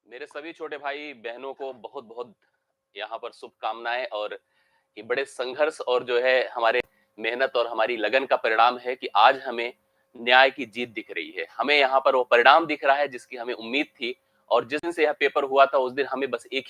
मेरे सभी छोटे भाई बहनों को बहुत बहुत यहाँ पर शुभकामनाएं। और ये बड़े संघर्ष और जो है हमारे मेहनत और हमारी लगन का परिणाम है कि आज हमें न्याय की जीत दिख रही है। हमें यहाँ पर वो परिणाम दिख रहा है जिसकी हमें उम्मीद थी। और जिस दिन से यह पेपर हुआ था उस दिन हमें बस एक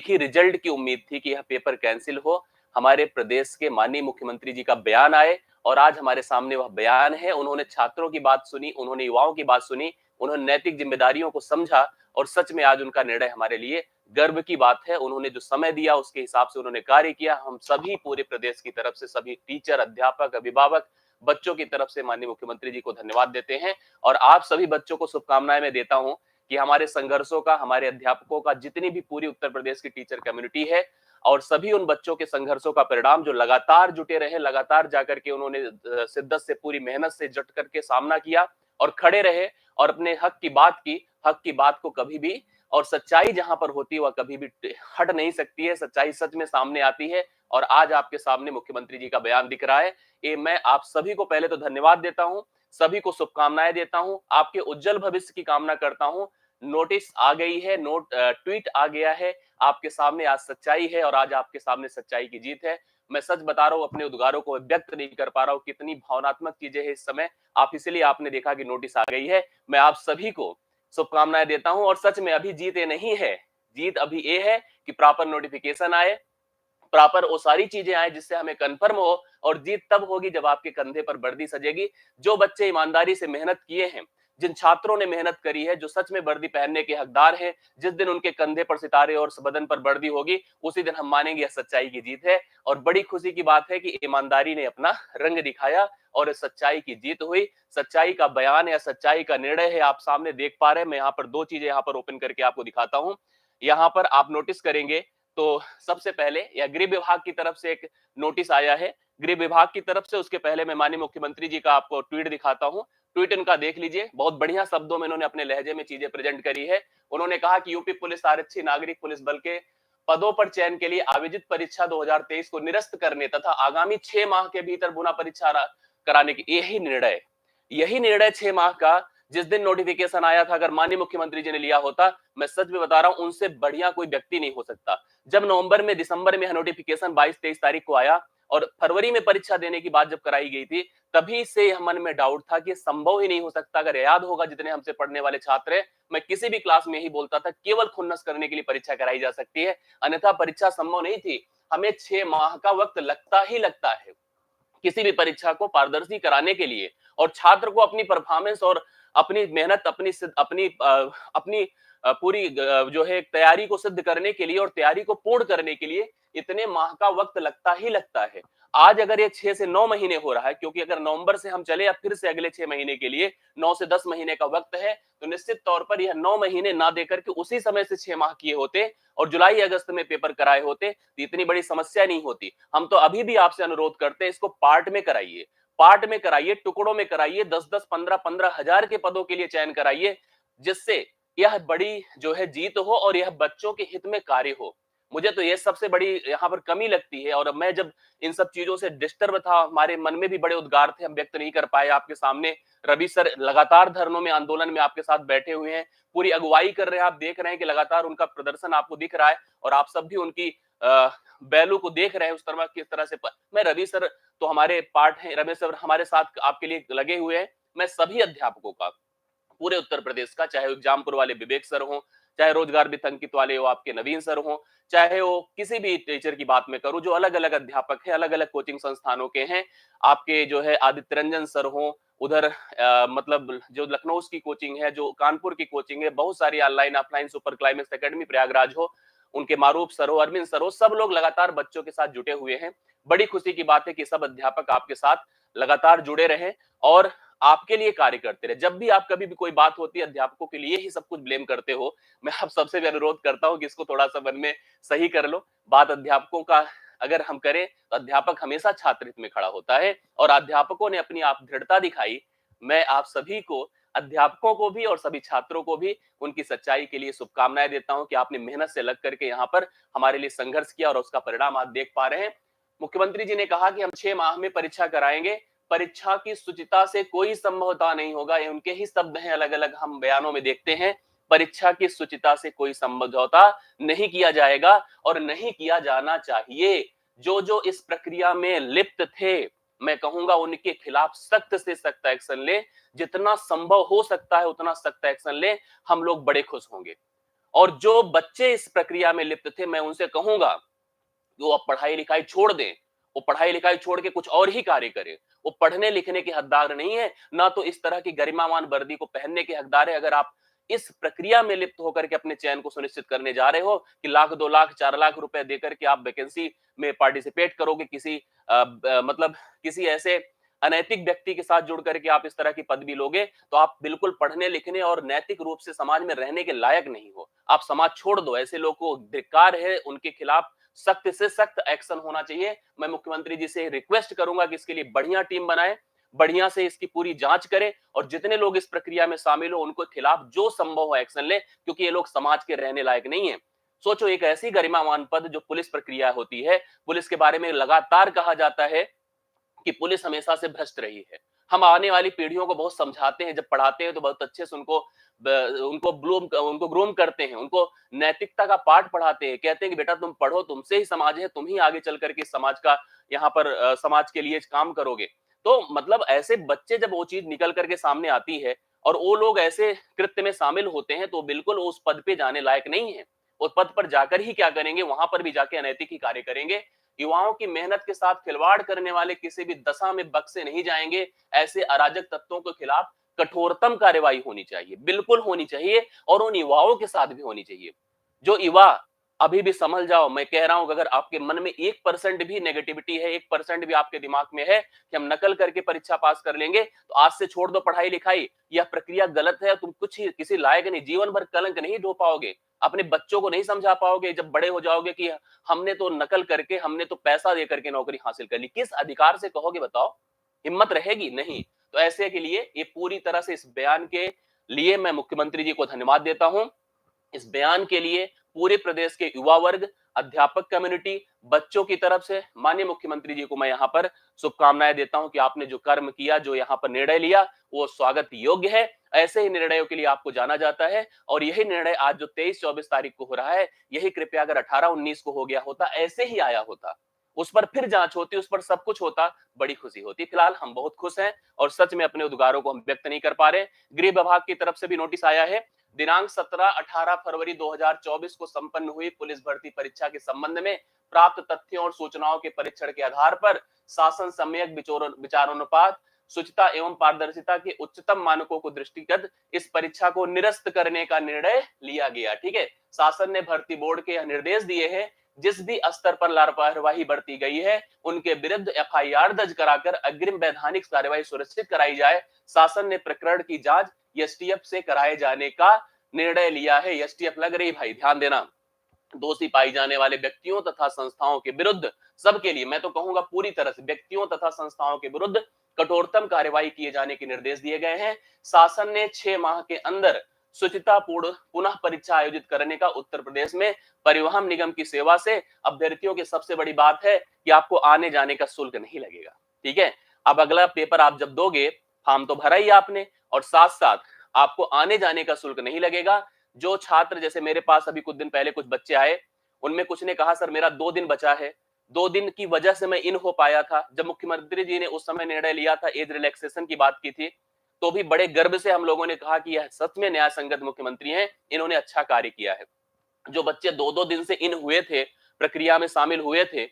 ही रिजल्ट की उम्मीद थी कि यह पेपर कैंसिल हो, हमारे प्रदेश के माननीय मुख्यमंत्री जी का बयान आए। और आज हमारे सामने वह बयान है। उन्होंने छात्रों की बात सुनी, उन्होंने युवाओं की बात सुनी, उन्होंने नैतिक जिम्मेदारियों को समझा। और सच में आज उनका निर्णय हमारे लिए गर्व की बात है। उन्होंने जो समय दिया उसके हिसाब से उन्होंने कार्य किया। हम सभी पूरे प्रदेश की तरफ से सभी टीचर, अध्यापक, अभिभावक, बच्चों की तरफ से माननीय मुख्यमंत्री जी को धन्यवाद देते हैं। और आप सभी बच्चों को शुभकामनाएं मैं देता हूं कि हमारे संघर्षों का, हमारे अध्यापकों का, जितनी भी पूरी उत्तर प्रदेश की टीचर कम्युनिटी है और सभी उन बच्चों के संघर्षों का परिणाम जो लगातार जुटे रहे, लगातार जाकर के उन्होंने शिद्दत से, पूरी मेहनत से जट करके सामना किया और खड़े रहे और अपने हक की बात की। हक की बात को कभी भी, और सच्चाई जहां पर होती है वह कभी भी हट नहीं सकती है। सच्चाई सच में सामने आती है। और आज आपके सामने मुख्यमंत्री जी का बयान दिख रहा है। ये मैं आप सभी को पहले तो धन्यवाद देता हूं, सभी को शुभकामनाएं देता हूं, आपके उज्जवल भविष्य की कामना करता हूं। नोटिस आ गई है, ट्वीट आ गया है, आपके सामने आज सच्चाई है और आज आपके सामने सच्चाई की जीत है। मैं सच बता रहा हूं, अपने उद्गारों को व्यक्त नहीं कर पा रहा हूं, कितनी भावनात्मक चीजें हैं इस समय। आप इसलिए आपने देखा कि नोटिस आ गई है। मैं आप सभी को शुभकामनाएं देता हूं। और सच में अभी जीत ये नहीं है, जीत अभी ये है कि प्रॉपर नोटिफिकेशन आए, प्रॉपर वो सारी चीजें आए जिससे हमें कंफर्म हो। और जीत तब होगी जब आपके कंधे पर वर्दी सजेगी। जो बच्चे ईमानदारी से मेहनत किए हैं, जिन छात्रों ने मेहनत करी है, जो सच में वर्दी पहनने के हकदार हैं, जिस दिन उनके कंधे पर सितारे और बदन पर वर्दी होगी उसी दिन हम मानेंगे यह सच्चाई की जीत है। और बड़ी खुशी की बात है कि ईमानदारी ने अपना रंग दिखाया और सच्चाई की जीत हुई। सच्चाई का बयान या सच्चाई का निर्णय है, आप सामने देख पा रहे हैं। मैं यहाँ पर दो चीजें यहाँ पर ओपन करके आपको दिखाता हूं। यहाँ पर आप नोटिस करेंगे तो सबसे पहले या गृह विभाग की तरफ से एक नोटिस आया है, गृह विभाग की तरफ से। उसके पहले मैं माननीय मुख्यमंत्री जी का आपको ट्वीट दिखाता हूं। ट्वीट इनका देख लीजिए, बहुत बढ़िया शब्दों में इन्होंने अपने लहजे में चीजें प्रेजेंट करी है। उन्होंने कहा कि यूपी पुलिस आरक्षी नागरिक पुलिस बल के पदों पर चयन के लिए आयोजित परीक्षा 2023 को निरस्त करने तथा आगामी 6 माह के भीतर पुनः परीक्षा कराने की यही निर्णय 6 माह का जिस दिन नोटिफिकेशन आया था, अगर माननीय मुख्यमंत्री जी ने लिया होता, मैं सच में बता रहा हूं, उनसे बढ़िया कोई व्यक्ति नहीं हो सकता। जब नवंबर में, दिसंबर में नोटिफिकेशन 22-23 तारीख को आया और फरवरी में परीक्षा देने की बात जब कराई गई थी, तभी से मन में डाउट था कि संभव ही नहीं हो सकता। अगर याद होगा, जितने हमसे पढ़ने वाले छात्र हैं, मैं किसी भी क्लास में यही बोलता था, केवल खुन्नस करने के लिए परीक्षा कराई जा सकती है, अन्यथा परीक्षा संभव नहीं थी। हमें 6 माह का वक्त लगता ही लगता है किसी भी परीक्षा को पारदर्शी कराने के लिए। और छात्र को अपनी परफॉर्मेंस और अपनी मेहनत, अपनी पूरी जो है तैयारी को सिद्ध करने के लिए और तैयारी को पूर्ण करने के लिए इतने माह का वक्त लगता ही लगता है। आज अगर ये 6 से 9 महीने हो रहा है, क्योंकि अगर नवंबर से हम चले या फिर से अगले 6 महीने के लिए 9 से 10 महीने का वक्त है, तो निश्चित तौर पर यह 9 महीने ना देकर के उसी समय से 6 माह किए होते और जुलाई अगस्त में पेपर कराए होते तो इतनी बड़ी समस्या नहीं होती। हम तो अभी भी आपसे अनुरोध करते हैं, इसको पार्ट में कराइए, पार्ट में कराइए, टुकड़ों में कराइए, 10-10, 15-15 हजार के पदों के लिए चयन कराइए, जिससे यह बड़ी जो है जीत हो और यह बच्चों के हित में कार्य हो। मुझे तो यह सबसे बड़ी यहाँ पर कमी लगती है। और मैं जब इन सब चीजों से डिस्टर्ब था, हमारे मन में भी बड़े उद्गार थे, हम व्यक्त नहीं कर पाए आपके सामने। रवि सर लगातार धरनों में, आंदोलन में आपके साथ बैठे हुए हैं, पूरी अगुवाई कर रहे हैं। आप देख रहे हैं कि लगातार उनका प्रदर्शन आपको दिख रहा है और आप सब भी उनकी बैलू को देख रहे हैं उस तरह किस तरह से मैं रवि सर तो हमारे पार्ट हैं, रवि सर हमारे साथ आपके लिए लगे हुए हैं। मैं सभी अध्यापकों का, पूरे उत्तर प्रदेश का, चाहे एग्जामपुर वाले विवेक सर हों, चाहे रोजगार वितंकित वाले वो आपके नवीन सर हों, चाहे वो किसी भी टीचर की बात में करूं जो अलग अलग अध्यापक है, अलग अलग कोचिंग संस्थानों के हैं, आपके जो है आदित्य रंजन सर हों, उधर मतलब जो लखनऊ की कोचिंग है, जो कानपुर की कोचिंग है, बहुत सारी online offline, super climax academy Prayagraj हो, उनके मारूफ सर हो, अरविंद सर हो, सब लोग लगातार बच्चों के साथ जुटे हुए हैं। बड़ी खुशी की बात है कि सब अध्यापक आपके साथ लगातार जुड़े रहे और आपके लिए कार्य करते रहे। जब भी आप कभी भी कोई बात होती है, अध्यापकों के लिए ही सब कुछ ब्लेम करते हो। मैं आप सबसे भी अनुरोध करता हूं कि इसको थोड़ा सा मन में सही कर लो। बात अध्यापकों का अगर हम करें तो अध्यापक हमेशा छात्र हित में खड़ा होता है और अध्यापकों ने अपनी आप दृढ़ता दिखाई। मैं आप सभी को, अध्यापकों को भी और सभी छात्रों को भी उनकी सच्चाई के लिए शुभकामनाएं देता हूं कि आपने मेहनत से लग करके यहाँ पर हमारे लिए संघर्ष किया और उसका परिणाम आज देख पा रहे हैं। मुख्यमंत्री जी ने कहा कि हम 6 माह में परीक्षा कराएंगे। परीक्षा की शुचिता से कोई संभवता नहीं होगा, ये उनके ही शब्द हैं, अलग अलग हम बयानों में देखते हैं। परीक्षा की शुचिता से कोई समझौता नहीं किया जाएगा और नहीं किया जाना चाहिए। जो जो इस प्रक्रिया में लिप्त थे, मैं कहूंगा उनके खिलाफ सख्त से सख्त एक्शन ले, जितना संभव हो सकता है उतना सख्त एक्शन ले, हम लोग बड़े खुश होंगे। और जो बच्चे इस प्रक्रिया में लिप्त थे, मैं उनसे कहूंगा वो अब पढ़ाई लिखाई छोड़ दें, वो पढ़ाई लिखाई छोड़ के कुछ और ही कार्य करें। वो पढ़ने लिखने के हकदार नहीं है, ना तो इस तरह की गरिमामान वर्दी को पहनने के हकदार है। अगर आप इस प्रक्रिया में लिप्त होकर के अपने चयन को सुनिश्चित करने जा रहे हो कि लाख 2 लाख 4 लाख रुपए देकर के आप वैकेंसी में पार्टिसिपेट करोगे, किसी मतलब किसी ऐसे अनैतिक व्यक्ति के साथ जुड़ करके आप इस तरह की पदवी लोगे, तो आप बिल्कुल पढ़ने लिखने और नैतिक रूप से समाज में रहने के लायक नहीं हो। आप समाज छोड़ दो। ऐसे लोगों को धिक्कार है, उनके खिलाफ सख्त से सख्त एक्शन होना चाहिए। मैं मुख्यमंत्री जी से रिक्वेस्ट करूंगा कि इसके लिए बढ़िया टीम बनाए, बढ़िया से इसकी पूरी जांच करें और जितने लोग इस प्रक्रिया में शामिल हो उनको खिलाफ जो संभव हो एक्शन ले, क्योंकि ये लोग समाज के रहने लायक नहीं है। सोचो, एक ऐसी गरिमामान पद जो पुलिस प्रक्रिया होती है, पुलिस के बारे में लगातार कहा जाता है कि पुलिस हमेशा से भ्रष्ट रही है। हम आने वाली पीढ़ियों को बहुत समझाते हैं, जब पढ़ाते हैं तो बहुत अच्छे से उनको ग्रूम करते हैं, उनको नैतिकता का पाठ पढ़ाते हैं, कहते हैं कि बेटा तुम पढ़ो, तुमसे ही समाज है, तुम ही आगे चल करके समाज का यहाँ पर समाज के लिए काम करोगे। तो मतलब ऐसे बच्चे जब वो चीज निकल करके सामने आती है और वो लोग ऐसे कृत्य में शामिल होते हैं, तो बिल्कुल उस पद पे जाने लायक नहीं है। उस पद पर जाकर ही क्या करेंगे, वहां पर भी जाके अनैतिक ही कार्य करेंगे। युवाओं की मेहनत के साथ खिलवाड़ करने वाले किसी भी दशा में बख्शे नहीं जाएंगे। ऐसे अराजक तत्वों के खिलाफ कठोरतम कार्रवाई होनी चाहिए, बिल्कुल होनी चाहिए, और उन युवाओं के साथ भी होनी चाहिए। जो युवा अभी भी संभल जाओ, मैं कह रहा हूं, अगर आपके मन में 1% भी नेगेटिविटी है, 1% भी आपके दिमाग में है कि हम नकल करके परीक्षा पास कर लेंगे, तो आज से छोड़ दो पढ़ाई लिखाई। यह प्रक्रिया गलत है, तुम कुछ ही किसी लायक नहीं, जीवन भर कलंक नहीं ढो पाओगे, अपने बच्चों को नहीं समझा पाओगे जब बड़े हो जाओगे कि हमने तो नकल करके, हमने तो पैसा दे करके नौकरी हासिल कर ली। किस अधिकार से कहोगे बताओ? हिम्मत रहेगी? नहीं। तो ऐसे के लिए ये पूरी तरह से इस बयान के लिए मैं मुख्यमंत्री जी को धन्यवाद देता हूं। इस बयान के लिए पूरे प्रदेश के युवा वर्ग, अध्यापक कम्युनिटी, बच्चों की तरफ से माननीय मुख्यमंत्री जी को मैं यहाँ पर शुभकामनाएं देता हूं कि आपने जो कर्म किया, जो यहाँ पर निर्णय लिया, वो स्वागत योग्य है। ऐसे ही निर्णयों के लिए आपको जाना जाता है और यही निर्णय आज जो 23-24 तारीख को हो रहा है, यही कृपया अगर 18-19 को हो गया होता, ऐसे ही आया होता, उस पर फिर जांच होती, उस पर सब कुछ होता, बड़ी खुशी होती। फिलहाल हम बहुत खुश हैं और सच में अपने उद्गारों को हम व्यक्त नहीं कर पा रहे। गृह विभाग की तरफ से भी नोटिस आया है। दिनांक 17-18 फरवरी 2024 को संपन्न हुई पुलिस भर्ती परीक्षा के संबंध में प्राप्त तथ्यों और सूचनाओं के परीक्षण के आधार पर शासन सम्यक विचारोनुपात, शुचिता एवं पारदर्शिता के उच्चतम मानकों को दृष्टिगत इस परीक्षा को निरस्त करने का निर्णय लिया गया। ठीक है, शासन ने भर्ती बोर्ड के यह निर्देश दिए हैं, जिस भी स्तर पर लापरवाही बरती गई है उनके विरुद्ध एफआईआर दर्ज कराकर अग्रिम वैधानिक कार्यवाही सुनिश्चित कराई जाए। शासन ने प्रकरण की जांच एसटीएफ से कराए जाने का निर्णय लिया है। एसटीएफ लग रही भाई, ध्यान देना। दोषी पाई जाने वाले व्यक्तियों तथा संस्थाओं के विरुद्ध, सबके लिए मैं तो कहूंगा पूरी तरह से व्यक्तियों तथा संस्थाओं के विरुद्ध कठोरतम कार्यवाही किए जाने के निर्देश दिए गए हैं। शासन ने 6 माह के अंदर शुचितापूर्ण पुनः परीक्षा आयोजित करने का उत्तर प्रदेश में परिवहन निगम की सेवा से अभ्यर्थियों की सबसे बड़ी बात है कि आपको आने जाने का शुल्क नहीं लगेगा। ठीक है, अब अगला पेपर आप जब दोगे, फॉर्म तो भरा ही आपने, और साथ साथ आपको आने जाने का शुल्क नहीं लगेगा। जो छात्र, जैसे मेरे पास अभी कुछ दिन पहले कुछ बच्चे आए, उनमें कुछ ने कहा सर मेरा 2 दिन बचा है, 2 दिन की वजह से मैं इन हो पाया था। जब मुख्यमंत्री जी ने उस समय निर्णय लिया था, एज रिलैक्सेशन की बात की थी, तो भी बड़े गर्व से हम लोगों ने कहा कि यह सच में न्याय संगत मुख्यमंत्री हैं, इन्होंने अच्छा कार्य किया है। जो बच्चे 2-2 दिन से इन हुए थे, प्रक्रिया में शामिल हुए थे,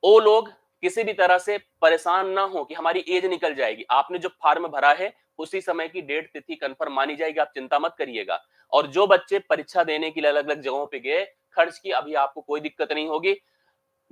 वो लोग किसी भी तरह से परेशान ना हो कि हमारी एज निकल जाएगी। आपने जो फॉर्म भरा है उसी समय की डेट तिथि कंफर्म मानी जाएगी, आप चिंता मत करिएगा। और जो बच्चे परीक्षा देने के लिए अलग अलग जगहों पे गए, खर्च की अभी आपको कोई दिक्कत नहीं होगी।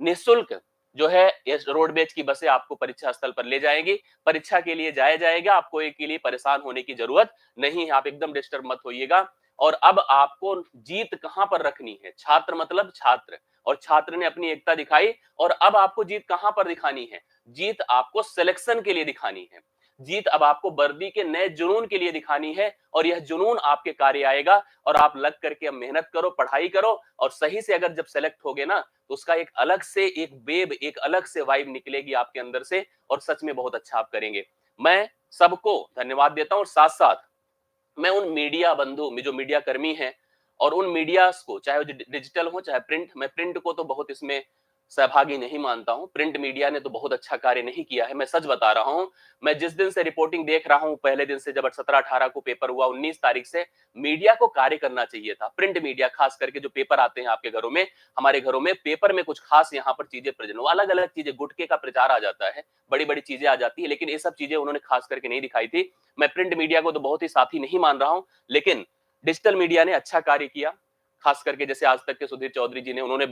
निःशुल्क जो है ये रोडवेज की बसें आपको परीक्षा स्थल पर ले जाएंगी, परीक्षा के लिए जाया जाएगा, आपको एक लिए परेशान होने की जरूरत नहीं है, आप एकदम डिस्टर्ब मत होइएगा। और अब आपको जीत कहां पर रखनी है, छात्र मतलब छात्र, और छात्र ने अपनी एकता दिखाई, और अब आपको जीत कहां पर दिखानी है, जीत आपको सिलेक्शन के लिए दिखानी है, जीत अब आपको वर्दी के नए जुनून के लिए दिखानी है, और यह जुनून आपके कार्य आएगा। और आप लग करके अब मेहनत करो, पढ़ाई करो, और सही से अगर जब सेलेक्ट होगे ना, तो उसका एक अलग से एक वेब, एक अलग से वाइब निकलेगी आपके अंदर से, और सच में बहुत अच्छा आप करेंगे। मैं सबको धन्यवाद देता हूं, और साथ साथ मैं उन मीडिया बंधु जो मीडिया कर्मी हैं और उन मीडियाज को, चाहे वो डिजिटल हो चाहे प्रिंट, मैं प्रिंट को तो बहुत इसमें सहभागी नहीं मानता हूं। प्रिंट मीडिया ने तो बहुत अच्छा कार्य नहीं किया है, मैं सच बता रहा हूं। मैं जिस दिन से रिपोर्टिंग देख रहा हूं, पहले दिन से, जब 17-18 को पेपर हुआ, 19 तारीख से मीडिया को कार्य करना चाहिए था। प्रिंट मीडिया खास करके जो पेपर आते हैं आपके घरों में, हमारे घरों में पेपर में कुछ खास यहाँ पर चीजें प्रेजेंट हो, अलग अलग चीजें, गुटखे का प्रचार आ जाता है, बड़ी बड़ी चीजें आ जाती है, लेकिन ये सब चीजें उन्होंने खास करके नहीं दिखाई थी। मैं प्रिंट मीडिया को तो बहुत ही साथी नहीं मान रहा हूं, लेकिन डिजिटल मीडिया ने अच्छा कार्य किया। खास करके जैसे आज तक के सुधीर चौधरी जी ने, उन्होंने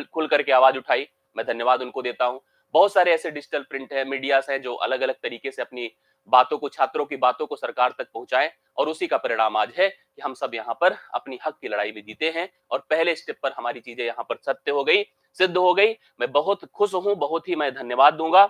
खुल करके आवाज उठाई, मैं धन्यवाद उनको देता हूं। बहुत सारे ऐसे डिजिटल प्रिंट है, मीडियास हैं जो अलग अलग तरीके से अपनी बातों को, छात्रों की बातों को सरकार तक पहुंचाएं, और उसी का परिणाम आज है कि हम सब यहाँ पर अपनी हक की लड़ाई में जीते हैं, और पहले स्टेप पर हमारी चीजें यहाँ पर सत्य हो गई, सिद्ध हो गई। मैं बहुत खुश हूं, बहुत ही मैं धन्यवाद दूंगा।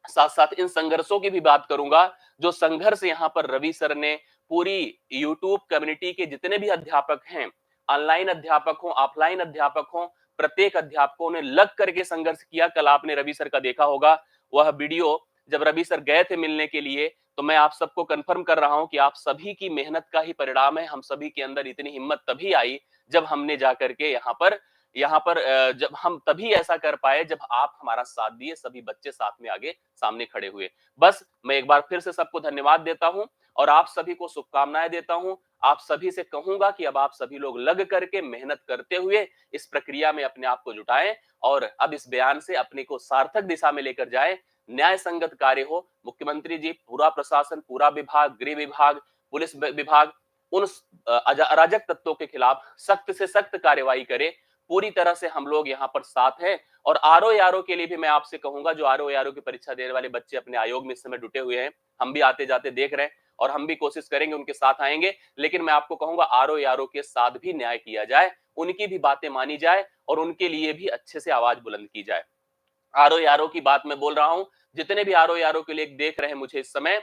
साथ साथ इन संघर्षों की भी बात करूंगा, जो संघर्ष यहाँ पर रवि सर ने, पूरी यूट्यूब कम्युनिटी के जितने भी अध्यापक हैं, ऑनलाइन अध्यापक हो, ऑफलाइन अध्यापक हो, प्रत्येक अध्यापकों ने लग करके संघर्ष किया। कल आपने रवि सर का देखा होगा वह वीडियो, जब रवि सर गए थे मिलने के लिए, तो मैं आप सबको कंफर्म कर रहा हूं कि आप सभी की मेहनत का ही परिणाम है। हम सभी के अंदर इतनी हिम्मत तभी आई जब हमने जाकर के यहाँ पर जब हम तभी ऐसा कर पाए जब आप हमारा साथ दिए, सभी बच्चे साथ में आगे सामने खड़े हुए। बस मैं एक बार फिर से सबको धन्यवाद देता हूं और आप सभी को शुभकामनाएं देता हूं। आप सभी से कहूंगा कि अब आप सभी लोग लग करके मेहनत करते हुए इस प्रक्रिया में अपने आप को जुटाएं, और अब इस बयान से अपने को सार्थक दिशा में लेकर जाएं, न्याय संगत कार्य हो। मुख्यमंत्री जी, पूरा प्रशासन, पूरा विभाग, गृह विभाग, पुलिस विभाग, उन अराजक तत्वों के खिलाफ सख्त से सख्त कार्रवाई करे। पूरी तरह से हम लोग यहाँ पर साथ हैं। और आरओ यारो के लिए भी मैं आपसे कहूंगा, जो आरओ यारो की परीक्षा देने वाले बच्चे अपने आयोग में इस समय जुटे हुए हैं, हम भी आते जाते देख रहे हैं और हम भी कोशिश करेंगे, उनके साथ आएंगे। लेकिन मैं आपको कहूंगा, आरओ यारो के साथ भी न्याय किया जाए, उनकी भी बातें मानी जाए और उनके लिए भी अच्छे से आवाज बुलंद की जाए। आरओ यारो की बात मैं बोल रहा हूं, जितने भी आरओ यारो के लिए देख रहे हैं मुझे इस समय,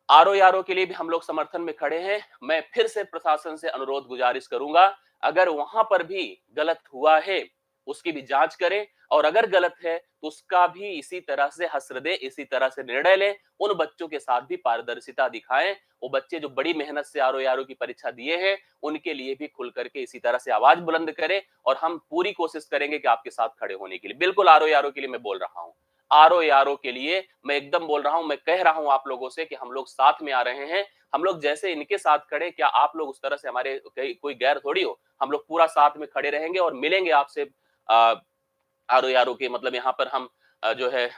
आरओ यारो के लिए भी हम लोग समर्थन में खड़े हैं। मैं फिर से प्रशासन से अनुरोध गुजारिश करूंगा, अगर वहां पर भी गलत हुआ है उसकी भी जांच करें, और अगर गलत है तो उसका भी इसी तरह से हश्र दे, इसी तरह से निर्णय लें। उन बच्चों के साथ भी पारदर्शिता दिखाएं। वो बच्चे जो बड़ी मेहनत से आरओ यारो की परीक्षा दिए हैं, उनके लिए भी खुल करके इसी तरह से आवाज बुलंद करें, और हम पूरी कोशिश करेंगे कि आपके साथ खड़े होने के लिए। बिल्कुल आरओ यारो के लिए मैं बोल रहा हूं, आरओ यारो के लिए मैं एकदम बोल रहा हूं। मैं कह रहा हूं आप लोगों से कि हम लोग साथ में आ रहे हैं। हम लोग जैसे इनके साथ खड़े, क्या आप लोग उस तरह से हमारे कोई गैर थोड़ी हो। हम लोग पूरा साथ में खड़े रहेंगे और मिलेंगे आपसे आरओ यारो के, मतलब यहाँ पर हम जो है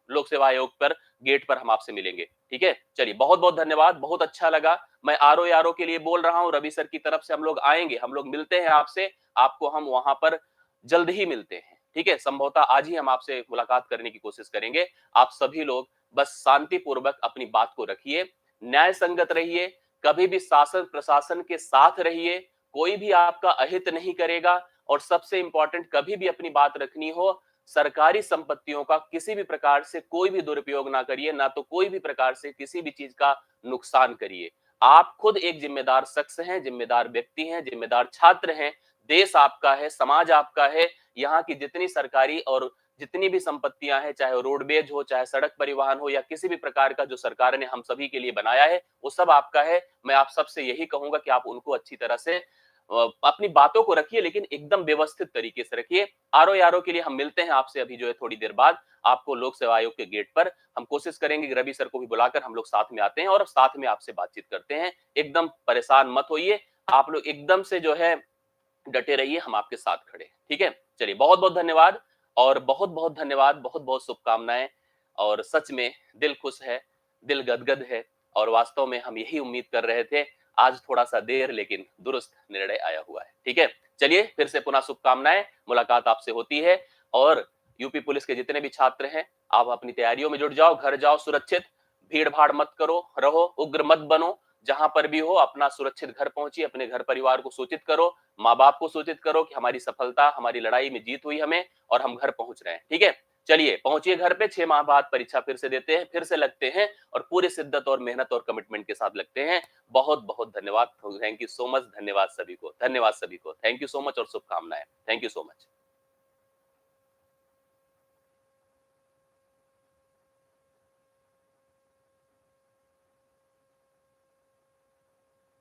लोक सेवा आयोग पर गेट पर हम आपसे मिलेंगे। ठीक है, चलिए, बहुत बहुत धन्यवाद, बहुत अच्छा लगा। मैं आरओ यारो के लिए बोल रहा हूं, रवि सर की तरफ से हम लोग आएंगे, हम लोग मिलते हैं आपसे। आपको हम वहां पर जल्द ही मिलते हैं। ठीक है, संभवतः आज ही हम आपसे मुलाकात करने की कोशिश करेंगे। आप सभी लोग बस शांतिपूर्वक अपनी बात को रखिए, न्याय संगत रहिए, कभी भी शासन प्रशासन के साथ रहिए, कोई भी आपका अहित नहीं करेगा। और सबसे इंपॉर्टेंट, कभी भी अपनी बात रखनी हो, सरकारी संपत्तियों का किसी भी प्रकार से कोई भी दुरुपयोग ना करिए, ना तो कोई भी प्रकार से किसी भी चीज का नुकसान करिए। आप खुद एक जिम्मेदार शख्स हैं, जिम्मेदार व्यक्ति हैं, जिम्मेदार छात्र हैं। देश आपका है, समाज आपका है। यहाँ की जितनी सरकारी और जितनी भी संपत्तियां हैं, चाहे रोडवेज हो, चाहे सड़क परिवहन हो, या किसी भी प्रकार का जो सरकार ने हम सभी के लिए बनाया है, वो सब आपका है। मैं आप सबसे यही कहूंगा कि आप उनको अच्छी तरह से अपनी बातों को रखिए, लेकिन एकदम व्यवस्थित तरीके से रखिए। आरओ यारो के लिए हम मिलते हैं आपसे अभी जो है थोड़ी देर बाद, आपको लोक सेवा आयोग के गेट पर। हम कोशिश करेंगे कि रवि सर को भी बुलाकर हम लोग साथ में आते हैं और साथ में आपसे बातचीत करते हैं। एकदम परेशान मत होइए, आप लोग एकदम से जो है डटे रहिए, हम आपके साथ खड़े हैं। ठीक है, चलिए, बहुत बहुत धन्यवाद, और बहुत बहुत धन्यवाद, बहुत बहुत शुभकामनाएं। और सच में दिल खुश है, दिल गदगद है, और वास्तव में हम यही उम्मीद कर रहे थे। आज थोड़ा सा देर लेकिन दुरुस्त निर्णय आया हुआ है। ठीक है, चलिए, फिर से पुनः शुभकामनाएं, मुलाकात आपसे होती है। और यूपी पुलिस के जितने भी छात्र हैं, आप अपनी तैयारियों में जुट जाओ, घर जाओ सुरक्षित, भीड़ भाड़ मत करो, रहो, उग्र मत बनो। जहां पर भी हो अपना सुरक्षित घर पहुंचिए, अपने घर परिवार को सूचित करो, माँ बाप को सूचित करो कि हमारी सफलता, हमारी लड़ाई में जीत हुई हमें, और हम घर पहुंच रहे हैं। ठीक है, चलिए, पहुंचिए घर पे। 6 माह बाद परीक्षा फिर से देते हैं, फिर से लगते हैं, और पूरी शिद्दत और मेहनत और कमिटमेंट के साथ लगते हैं। बहुत बहुत धन्यवाद, थैंक यू सो मच, धन्यवाद सभी को, धन्यवाद सभी को, थैंक यू सो मच, और शुभकामनाएं, थैंक यू सो मच।